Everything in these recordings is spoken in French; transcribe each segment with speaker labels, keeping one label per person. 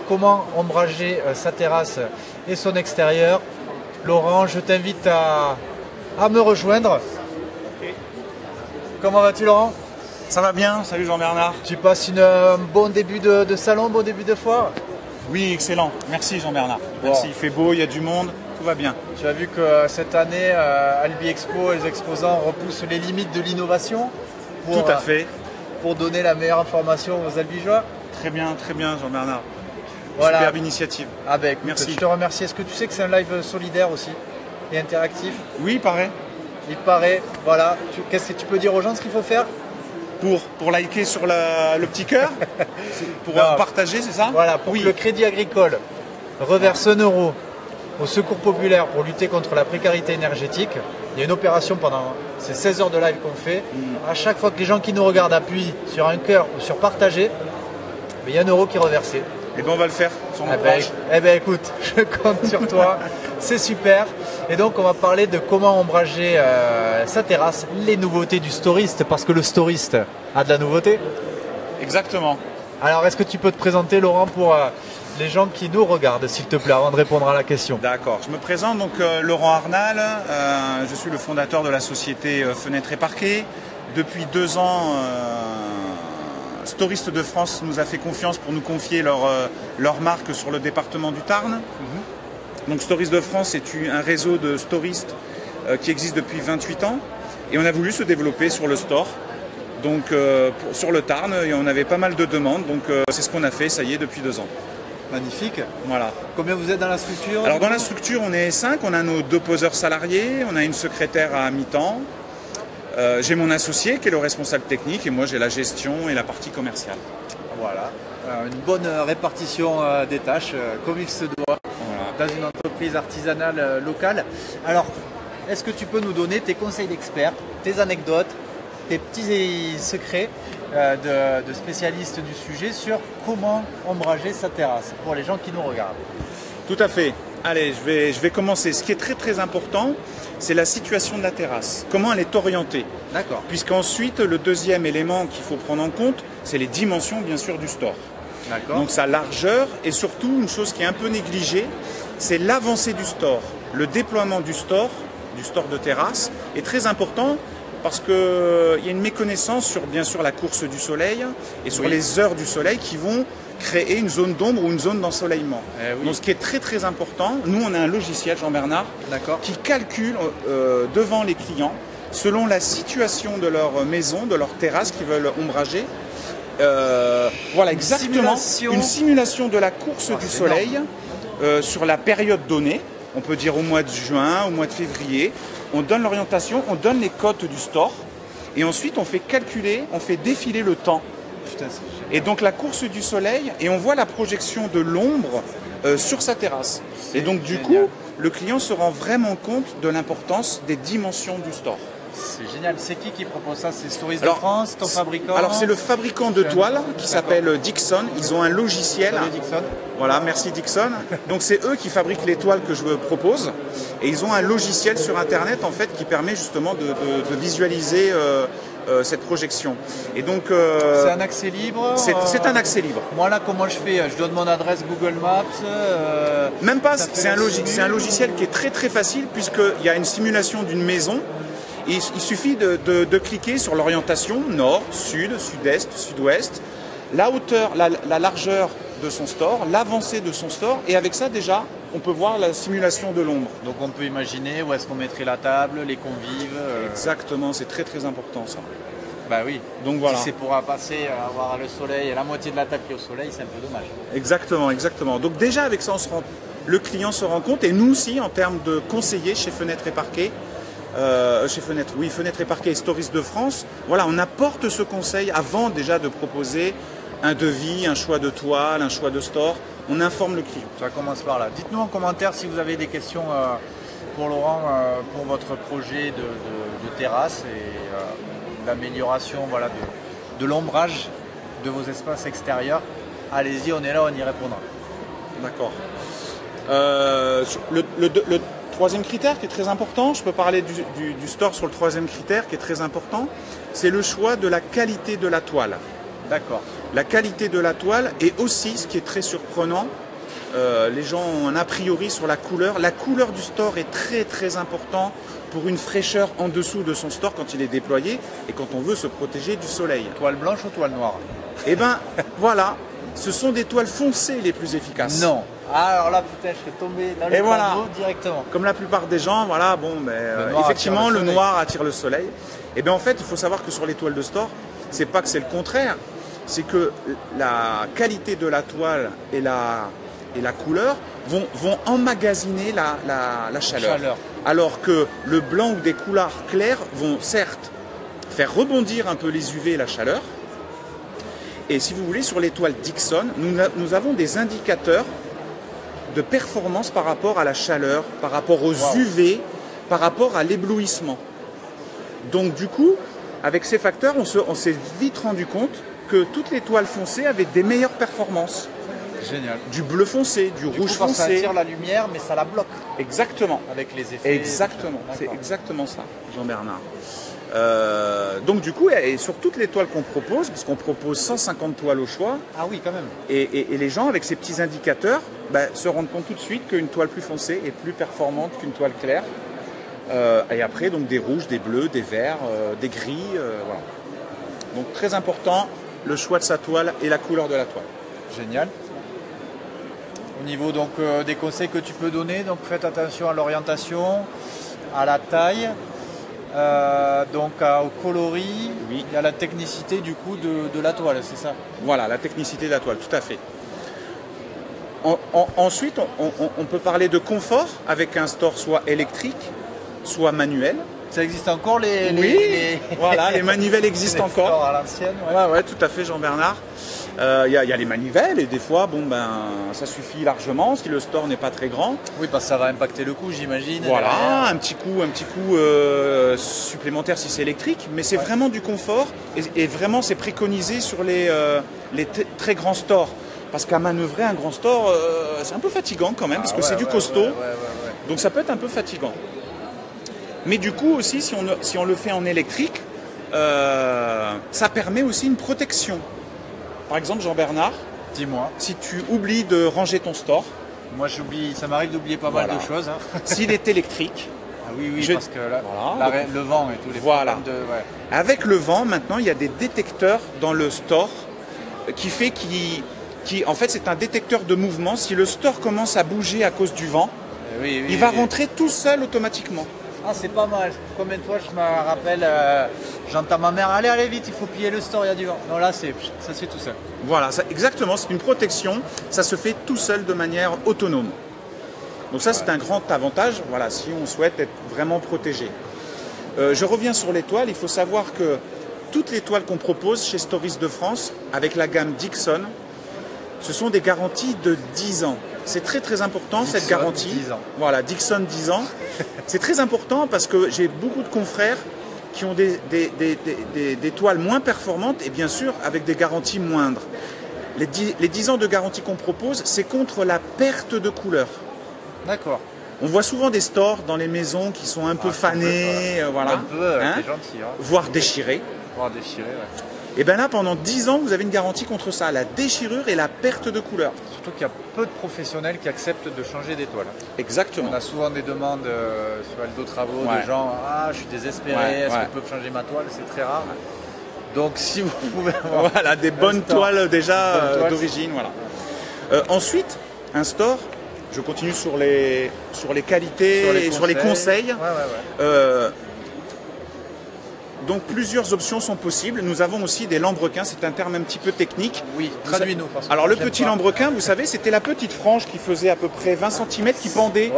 Speaker 1: comment ombrager sa terrasse et son extérieur. Laurent, je t'invite à me rejoindre.
Speaker 2: Okay.
Speaker 1: Comment vas-tu, Laurent?
Speaker 2: Ça va bien, salut Jean-Bernard.
Speaker 1: Tu passes un bon début de salon, bon début de foire?
Speaker 2: Oui, excellent. Merci Jean-Bernard. Merci, il fait beau, il y a du monde, tout va bien.
Speaker 1: Tu as vu que cette année, Albi Expo, les exposants repoussent les limites de l'innovation
Speaker 2: Tout à fait.
Speaker 1: Pour donner la meilleure information aux Albigeois.
Speaker 2: Très bien Jean-Bernard.
Speaker 1: Voilà.
Speaker 2: Superbe initiative.
Speaker 1: Ah ben, écoute,
Speaker 2: merci.
Speaker 1: Je te remercie. Est-ce que tu sais que c'est un live solidaire aussi et interactif?
Speaker 2: Oui, il paraît.
Speaker 1: Il paraît, voilà. Qu'est-ce que tu peux dire aux gens ce qu'il faut faire?
Speaker 2: Pour liker sur le petit cœur, pour partager, c'est ça?
Speaker 1: Voilà, pour que le Crédit Agricole reverse 1 euro au Secours Populaire pour lutter contre la précarité énergétique. Il y a une opération pendant ces 16 heures de live qu'on fait. À chaque fois que les gens qui nous regardent appuient sur un cœur ou sur partager, il y a 1 euro qui est reversé.
Speaker 2: Et bien on va le faire sur notre page.
Speaker 1: Eh ben écoute, je compte sur toi, c'est super. Et donc on va parler de comment ombrager sa terrasse, les nouveautés du storiste, parce que le storiste a de la nouveauté.
Speaker 2: Exactement.
Speaker 1: Alors est-ce que tu peux te présenter, Laurent, pour les gens qui nous regardent, s'il te plaît, avant de répondre à la question?
Speaker 2: D'accord, je me présente donc Laurent Arnal, je suis le fondateur de la société Fenêtres et Parquets. Depuis 2 ans, Storiste de France nous a fait confiance pour nous confier leur marque sur le département du Tarn. Donc Storiste de France est un réseau de storistes qui existe depuis 28 ans et on a voulu se développer sur le store. Donc sur le Tarn, et on avait pas mal de demandes, donc c'est ce qu'on a fait, ça y est, depuis 2 ans.
Speaker 1: Magnifique.
Speaker 2: Voilà.
Speaker 1: Combien vous êtes dans la structure?
Speaker 2: Alors dans la structure, on est 5, on a nos 2 poseurs salariés, on a une secrétaire à mi-temps. J'ai mon associé qui est le responsable technique et moi j'ai la gestion et la partie commerciale.
Speaker 1: Voilà, une bonne répartition des tâches comme il se doit dans une entreprise artisanale locale. Alors, est-ce que tu peux nous donner tes conseils d'expert, tes anecdotes, tes petits secrets de spécialistes du sujet sur comment ombrager sa terrasse pour les gens qui nous regardent?
Speaker 2: Tout à fait. Allez, je vais commencer. Ce qui est très important, c'est la situation de la terrasse. Comment elle est orientée.
Speaker 1: D'accord.
Speaker 2: Puisqu'ensuite, le deuxième élément qu'il faut prendre en compte, c'est les dimensions, bien sûr, du store.
Speaker 1: D'accord.
Speaker 2: Donc sa largeur et surtout, une chose qui est un peu négligée, c'est l'avancée du store. Le déploiement du store de terrasse, est très important parce qu'il y a une méconnaissance sur, bien sûr, la course du soleil et sur les heures du soleil qui vont créer une zone d'ombre ou une zone d'ensoleillement. Donc ce qui est très important, nous on a un logiciel, Jean-Bernard, qui calcule devant les clients, selon la situation de leur maison, de leur terrasse qu'ils veulent ombrager, voilà exactement une simulation de la course du soleil sur la période donnée, on peut dire au mois de juin, au mois de février, on donne l'orientation, on donne les cotes du store et ensuite on fait calculer, on fait défiler le temps.
Speaker 1: Putain,
Speaker 2: et donc la course du soleil, et on voit la projection de l'ombre sur sa terrasse. Et donc du coup, le client se rend vraiment compte de l'importance des dimensions du store.
Speaker 1: C'est génial. C'est qui propose ça? C'est Storiste de France, ton fabricant?
Speaker 2: Alors c'est le fabricant de toiles qui s'appelle Dixon. Ils ont un logiciel.
Speaker 1: Salut Dixon.
Speaker 2: Voilà, merci Dixon. Donc c'est eux qui fabriquent les toiles que je propose. Et ils ont un logiciel sur Internet en fait qui permet justement de visualiser cette projection. Et donc
Speaker 1: c'est un accès libre.
Speaker 2: C'est un accès libre.
Speaker 1: Moi là, comment je fais? Je donne mon adresse Google Maps.
Speaker 2: Même pas. C'est un logiciel qui est très facile puisqu'il y a une simulation d'une maison. Il suffit de cliquer sur l'orientation nord, sud, sud-est, sud-ouest, la hauteur, la largeur de son store, l'avancée de son store, et avec ça déjà, on peut voir la simulation de l'ombre.
Speaker 1: Donc on peut imaginer où est-ce qu'on mettrait la table, les convives.
Speaker 2: Exactement, c'est très important ça.
Speaker 1: Bah oui.
Speaker 2: Donc voilà.
Speaker 1: Si c'est pour passer à avoir le soleil et la moitié de la table qui est au soleil, c'est un peu dommage.
Speaker 2: Exactement. Donc déjà avec ça, le client se rend compte, et nous aussi en termes de conseillers chez Fenêtres et Parquets, Fenêtres et Parquets et Storiste de France, voilà, on apporte ce conseil avant déjà de proposer un devis, un choix de toile, un choix de store, on informe le client.
Speaker 1: Ça commence par là. Dites-nous en commentaire si vous avez des questions pour Laurent, pour votre projet de terrasse et d'amélioration de l'ombrage de vos espaces extérieurs. Allez-y, on est là, on y répondra.
Speaker 2: D'accord. Le troisième critère qui est très important, je peux parler du store sur le troisième critère qui est très important, c'est le choix de la qualité de la toile.
Speaker 1: D'accord.
Speaker 2: la qualité de la toile et aussi, ce qui est très surprenant, les gens ont un a priori sur la couleur. La couleur du store est très très important pour une fraîcheur en dessous de son store quand il est déployé et quand on veut se protéger du soleil.
Speaker 1: Toile blanche ou toile noire?
Speaker 2: Eh bien, voilà, ce sont des toiles foncées les plus efficaces.
Speaker 1: Non. Ah, alors là, putain, je serais tombé dans le panneau directement.
Speaker 2: Comme la plupart des gens, voilà, bon, effectivement, le noir attire le soleil. Et bien en fait, il faut savoir que sur les toiles de store, c'est pas que c'est le contraire, c'est que la qualité de la toile et la couleur vont emmagasiner la chaleur. Alors que le blanc ou des couleurs claires vont certes faire rebondir un peu les UV et la chaleur. Et si vous voulez, sur les toiles Dixon, nous avons des indicateurs de performance par rapport à la chaleur, par rapport aux UV, par rapport à l'éblouissement. Donc du coup, avec ces facteurs, on s'est vite rendu compte que toutes les toiles foncées avaient des meilleures performances.
Speaker 1: Génial.
Speaker 2: Du bleu foncé, du rouge foncé.
Speaker 1: Ça attire la lumière, mais ça la bloque.
Speaker 2: Exactement.
Speaker 1: Avec les effets.
Speaker 2: Exactement. C'est exactement ça, Jean-Bernard. Donc du coup, et sur toutes les toiles qu'on propose, parce qu'on propose 150 toiles au choix.
Speaker 1: Ah oui, quand même.
Speaker 2: Et les gens, avec ces petits indicateurs, se rendent compte tout de suite qu'une toile plus foncée est plus performante qu'une toile claire. Et après, donc des rouges, des bleus, des verts, des gris. Voilà. Donc très important, le choix de sa toile et la couleur de la toile.
Speaker 1: Génial. Au niveau donc, des conseils que tu peux donner, donc faites attention à l'orientation, à la taille, donc au coloris,
Speaker 2: oui.
Speaker 1: Et à la technicité du coup de la toile, c'est ça?
Speaker 2: Voilà, la technicité de la toile, tout à fait. Ensuite, on peut parler de confort avec un store soit électrique, soit manuel.
Speaker 1: Ça existe encore
Speaker 2: Voilà, les manivelles existent encore.
Speaker 1: À l'ancienne,
Speaker 2: ouais, tout à fait, Jean-Bernard. Il y a les manivelles et des fois, ça suffit largement si le store n'est pas très grand.
Speaker 1: Oui, parce que ça va impacter le coût, j'imagine.
Speaker 2: Voilà, un petit coup supplémentaire si c'est électrique, mais c'est vraiment du confort et vraiment c'est préconisé sur les très grands stores. Parce qu'à manœuvrer un grand store, c'est un peu fatigant quand même, parce que c'est du costaud, donc ça peut être un peu fatigant. Mais du coup aussi, si on le fait en électrique, ça permet aussi une protection. Par exemple, Jean-Bernard,
Speaker 1: dis-moi.
Speaker 2: Si tu oublies de ranger ton store.
Speaker 1: Moi j'oublie, ça m'arrive d'oublier pas mal de choses. Hein.
Speaker 2: S'il est électrique.
Speaker 1: Ah oui, parce que là, le vent et tous les
Speaker 2: problèmes
Speaker 1: de... Ouais.
Speaker 2: Avec le vent, maintenant, il y a des détecteurs dans le store qui fait en fait, c'est un détecteur de mouvement. Si le store commence à bouger à cause du vent, il va rentrer tout seul automatiquement.
Speaker 1: Ah, c'est pas mal. Combien de fois je me rappelle, j'entends ma mère, allez vite, il faut plier le store, il y a du vent. Non, là, ça se fait tout seul.
Speaker 2: Voilà, exactement, c'est une protection. Ça se fait tout seul de manière autonome. Donc ça, c'est un grand avantage, voilà, si on souhaite être vraiment protégé. Je reviens sur les toiles. Il faut savoir que toutes les toiles qu'on propose chez Stories de France, avec la gamme Dixon, ce sont des garanties de 10 ans. C'est très très important
Speaker 1: Dixon,
Speaker 2: cette garantie.
Speaker 1: 10 ans.
Speaker 2: Voilà, Dixon 10 ans. C'est très important parce que j'ai beaucoup de confrères qui ont des toiles moins performantes et bien sûr avec des garanties moindres. Les 10 ans de garantie qu'on propose, c'est contre la perte de couleur.
Speaker 1: D'accord.
Speaker 2: On voit souvent des stores dans les maisons qui sont un peu fanés, voilà,
Speaker 1: un peu, c'est gentil, hein.
Speaker 2: voire déchirés.
Speaker 1: Voire déchirés, ouais.
Speaker 2: Et bien là, pendant 10 ans, vous avez une garantie contre ça, la déchirure et la perte de couleur.
Speaker 1: Surtout qu'il y a peu de professionnels qui acceptent de changer d'étoile.
Speaker 2: Exactement.
Speaker 1: On a souvent des demandes sur Eldo Travaux de gens, je suis désespéré, est-ce que vous pouvez changer ma toile? C'est très rare. Donc si vous pouvez avoir
Speaker 2: voilà, des bonnes toiles déjà d'origine. Voilà. Ensuite, un store, je continue sur les qualités et sur les conseils. Donc plusieurs options sont possibles. Nous avons aussi des lambrequins, c'est un terme un petit peu technique.
Speaker 1: Oui, traduis-nous.
Speaker 2: Alors le petit lambrequin, vous savez, c'était la petite frange qui faisait à peu près 20 cm qui pendait,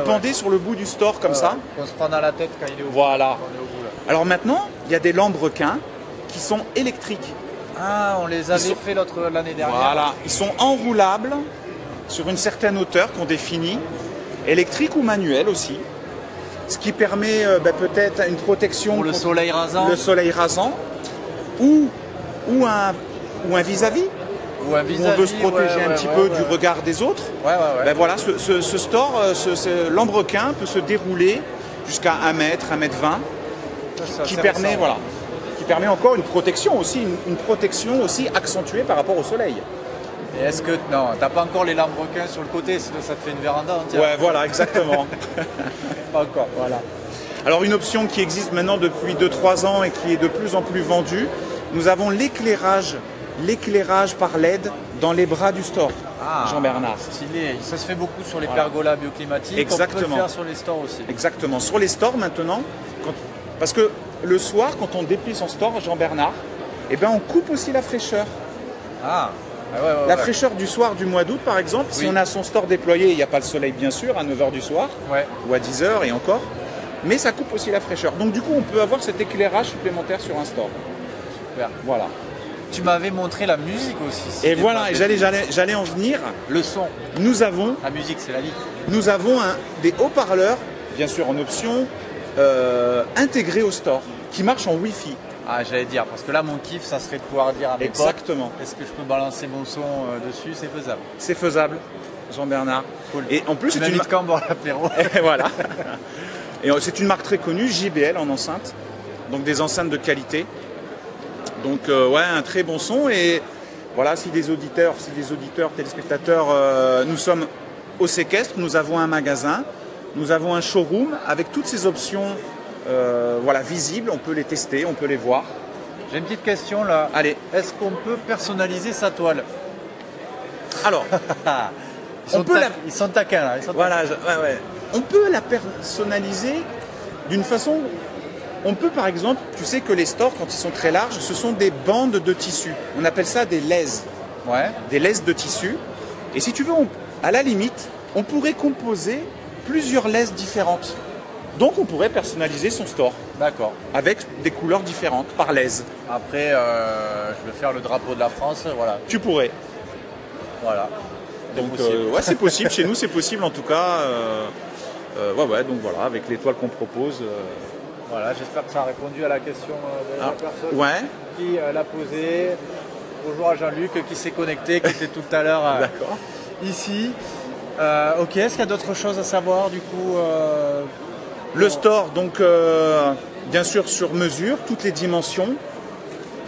Speaker 2: pendait sur le bout du store comme ça.
Speaker 1: On se prend dans la tête quand il est au bout.
Speaker 2: Voilà.
Speaker 1: On est au bout, là.
Speaker 2: Alors maintenant, il y a des lambrequins qui sont électriques.
Speaker 1: Ah, on les avait fait l'année dernière.
Speaker 2: Voilà, ils sont enroulables sur une certaine hauteur qu'on définit, électrique ou manuel aussi. Ce qui permet peut-être une protection
Speaker 1: pour le soleil rasant.
Speaker 2: Le soleil rasant ou un vis-à-vis. Où on veut se protéger un petit peu du regard des autres. Ben voilà, ce store, ce lambrequin peut se dérouler jusqu'à 1 mètre, 1 mètre 20, qui permet permet encore une protection aussi, une protection aussi accentuée par rapport au soleil.
Speaker 1: Et est-ce que, non, t'as pas encore les lambrequins sur le côté, sinon ça te fait une véranda entière.
Speaker 2: Ouais, voilà, exactement.
Speaker 1: Pas encore, voilà.
Speaker 2: Alors une option qui existe maintenant depuis 2-3 ans et qui est de plus en plus vendue, nous avons l'éclairage par LED dans les bras du store, Jean-Bernard.
Speaker 1: Stylé, ça se fait beaucoup sur les pergolas bioclimatiques,
Speaker 2: exactement.
Speaker 1: On peut le faire sur les stores aussi.
Speaker 2: Exactement, sur les stores maintenant, parce que le soir, quand on déplie son store, Jean-Bernard, eh ben, on coupe aussi la fraîcheur. La fraîcheur du soir du mois d'août, par exemple, si on a son store déployé, il n'y a pas le soleil bien sûr, à 9 h du soir, ou à 10 h et encore, mais ça coupe aussi la fraîcheur. Donc du coup, on peut avoir cet éclairage supplémentaire sur un store.
Speaker 1: Super.
Speaker 2: Voilà.
Speaker 1: Tu m'avais montré la musique aussi.
Speaker 2: Et voilà, et j'allais en venir.
Speaker 1: Le son.
Speaker 2: Nous avons...
Speaker 1: La musique, c'est la vie.
Speaker 2: Nous avons des haut-parleurs, bien sûr en option, intégrés au store, qui marchent en Wi-Fi.
Speaker 1: Ah, j'allais dire, parce que là, mon kiff, ça serait de pouvoir dire à mes potes, est-ce que je peux balancer mon son dessus? C'est faisable.
Speaker 2: C'est faisable, Jean-Bernard.
Speaker 1: Cool.
Speaker 2: Et en plus,
Speaker 1: tu m'invites quand boire l'apéro?
Speaker 2: Voilà. Et c'est une marque très connue, JBL en enceinte, donc des enceintes de qualité. Donc ouais, un très bon son. Et voilà, si des auditeurs, téléspectateurs, nous sommes au séquestre, nous avons un magasin, nous avons un showroom avec toutes ces options voilà, visibles, on peut les tester, on peut les voir.
Speaker 1: J'ai une petite question là.
Speaker 2: Allez.
Speaker 1: Est-ce qu'on peut personnaliser sa toile?
Speaker 2: Alors,
Speaker 1: ils sont taquins là.
Speaker 2: Voilà, on peut la personnaliser d'une façon... On peut par exemple, tu sais que les stores, quand ils sont très larges, ce sont des bandes de tissu. On appelle ça des laises.
Speaker 1: Ouais. Des
Speaker 2: laises de tissu. Et si tu veux, à la limite, on pourrait composer plusieurs laises différentes. Donc on pourrait personnaliser son store.
Speaker 1: D'accord.
Speaker 2: Avec des couleurs différentes par laise.
Speaker 1: Après, je veux faire le drapeau de la France, voilà.
Speaker 2: Tu pourrais.
Speaker 1: Voilà.
Speaker 2: Donc ouais, c'est possible. Chez nous, c'est possible en tout cas. Ouais, donc voilà, avec l'étoile qu'on propose.
Speaker 1: Voilà, j'espère que ça a répondu à la question de la personne qui l'a posée. Bonjour à Jean-Luc qui s'est connecté, qui était tout à l'heure ici. Ok, est-ce qu'il y a d'autres choses à savoir du coup
Speaker 2: Le store, donc bien sûr sur mesure, toutes les dimensions.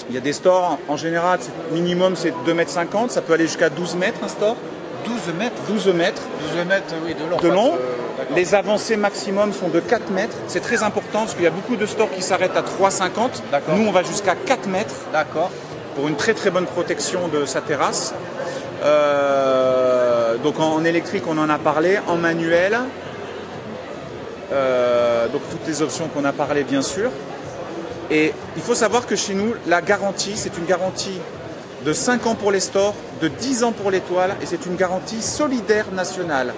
Speaker 2: Il y a des stores, en général, minimum c'est 2,50 m, ça peut aller jusqu'à 12 mètres un store.
Speaker 1: 12 mètres
Speaker 2: 12 mètres.
Speaker 1: 12 mètres, oui, de long.
Speaker 2: De long. Les avancées maximum sont de 4 mètres. C'est très important parce qu'il y a beaucoup de stores qui s'arrêtent à 3,50 m. Nous, on va jusqu'à 4 mètres.
Speaker 1: D'accord.
Speaker 2: Pour une très très bonne protection de sa terrasse. Donc en électrique, on en a parlé. En manuel, donc toutes les options qu'on a parlé, bien sûr. Et il faut savoir que chez nous, la garantie, c'est une garantie de 5 ans pour les stores, de 10 ans pour l'étoile, et c'est une garantie solidaire nationale.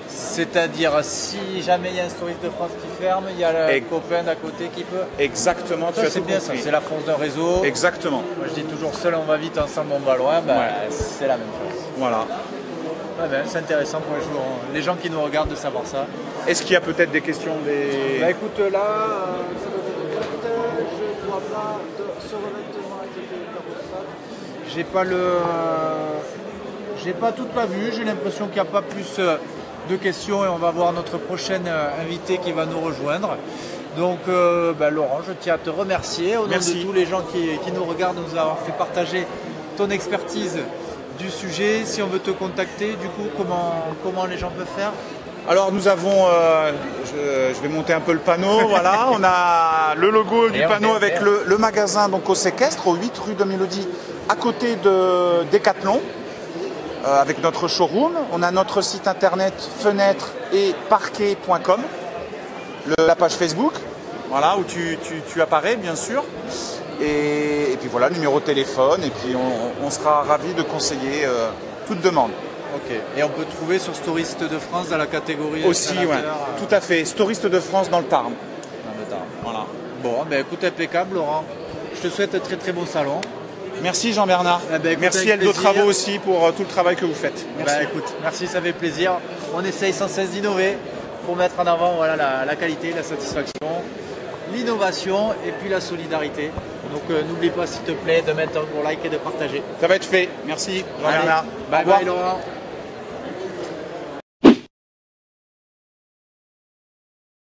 Speaker 1: C'est-à-dire, si jamais il y a un Storiste de France qui ferme, il y a le copain d'à côté qui peut...
Speaker 2: Exactement,
Speaker 1: ça, c'est bien compris. Ça, c'est la force d'un réseau.
Speaker 2: Exactement.
Speaker 1: Moi, je dis toujours, seul on va vite, ensemble on va loin, c'est la même chose.
Speaker 2: Voilà.
Speaker 1: C'est intéressant pour les gens qui nous regardent de savoir ça.
Speaker 2: Est-ce qu'il y a peut-être des questions des...
Speaker 1: Écoute, là, je ne vois pas ce revêtement avec le j'ai pas toute la vue, j'ai l'impression qu'il n'y a pas plus de questions et on va voir notre prochaine invité qui va nous rejoindre. Donc Laurent, je tiens à te remercier au nom de tous les gens qui nous regardent, nous avoir fait partager ton expertise du sujet. Si on veut te contacter, du coup, comment les gens peuvent faire?
Speaker 2: Alors nous avons, je vais monter un peu le panneau, voilà, on a le logo du panneau avec le magasin donc au séquestre, au 8 rue de Mélodie, à côté de Decathlon, avec notre showroom. On a notre site internet fenêtre et parquet.com, la page Facebook, voilà, où tu apparais bien sûr. Et puis voilà, le numéro de téléphone, et puis on sera ravis de conseiller toute demande.
Speaker 1: Ok, et on peut trouver sur Storiste de France dans la catégorie
Speaker 2: aussi, ouais, tout à fait, Storiste de France dans le Tarn.
Speaker 1: Dans le Tarn, voilà. Bon, écoute, impeccable Laurent, je te souhaite un très très bon salon.
Speaker 2: Merci Jean-Bernard, merci Eldo Travaux aussi pour tout le travail que vous faites. Merci.
Speaker 1: Écoute, merci, ça fait plaisir. On essaye sans cesse d'innover pour mettre en avant la qualité, la satisfaction, l'innovation et puis la solidarité. Donc n'oublie pas s'il te plaît de mettre un gros like et de partager.
Speaker 2: Ça va être fait, merci Jean-Bernard.
Speaker 1: Bye bye Laurent.